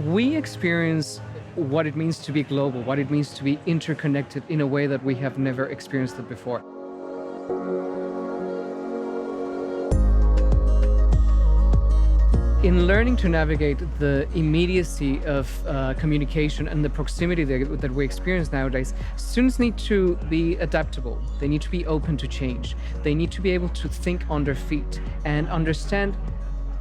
We experience what it means to be global, what it means to be interconnected in a way that we have never experienced it before. In learning to navigate the immediacy of communication and the proximity that we experience nowadays, students need to be adaptable. They need to be open to change. They need to be able to think on their feet and understand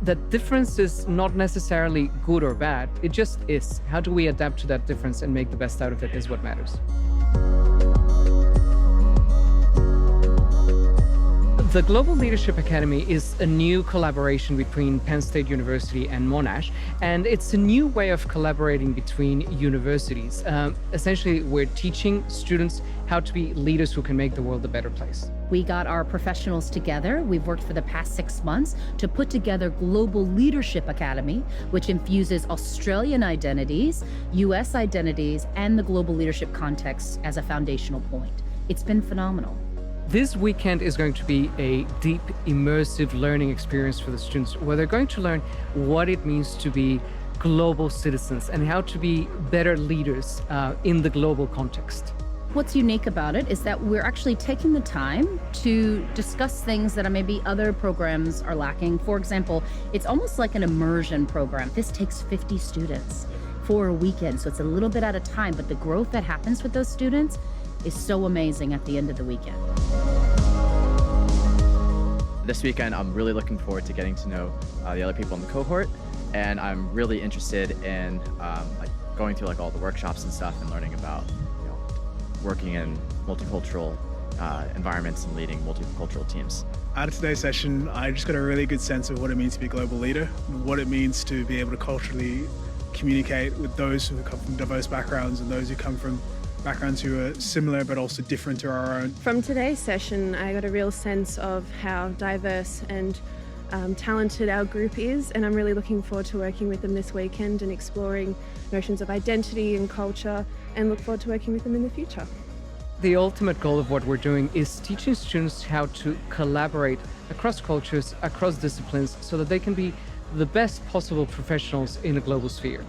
that difference is not necessarily good or bad. It just is. How do we adapt to that difference and make the best out of it is what matters. The Global Leadership Academy is a new collaboration between Penn State University and Monash, and it's a new way of collaborating between universities. Essentially, we're teaching students how to be leaders who can make the world a better place. We got our professionals together. We've worked for the past 6 months to put together Global Leadership Academy, which infuses Australian identities, US identities, and the global leadership context as a foundational point. It's been phenomenal. This weekend is going to be a deep, immersive learning experience for the students, where they're going to learn what it means to be global citizens and how to be better leaders in the global context. What's unique about it is that we're actually taking the time to discuss things that maybe other programs are lacking. For example, it's almost like an immersion program. This takes 50 students for a weekend, so it's a little bit at a time, but the growth that happens with those students is so amazing at the end of the weekend. This weekend, I'm really looking forward to getting to know the other people in the cohort, and I'm really interested in going through all the workshops and stuff and learning about working in multicultural environments and leading multicultural teams. Out of today's session, I just got a really good sense of what it means to be a global leader, what it means to be able to culturally communicate with those who come from diverse backgrounds and those who come from backgrounds who are similar but also different to our own. From today's session, I got a real sense of how diverse and talented our group is, and I'm really looking forward to working with them this weekend and exploring notions of identity and culture, and look forward to working with them in the future. The ultimate goal of what we're doing is teaching students how to collaborate across cultures, across disciplines, so that they can be the best possible professionals in a global sphere.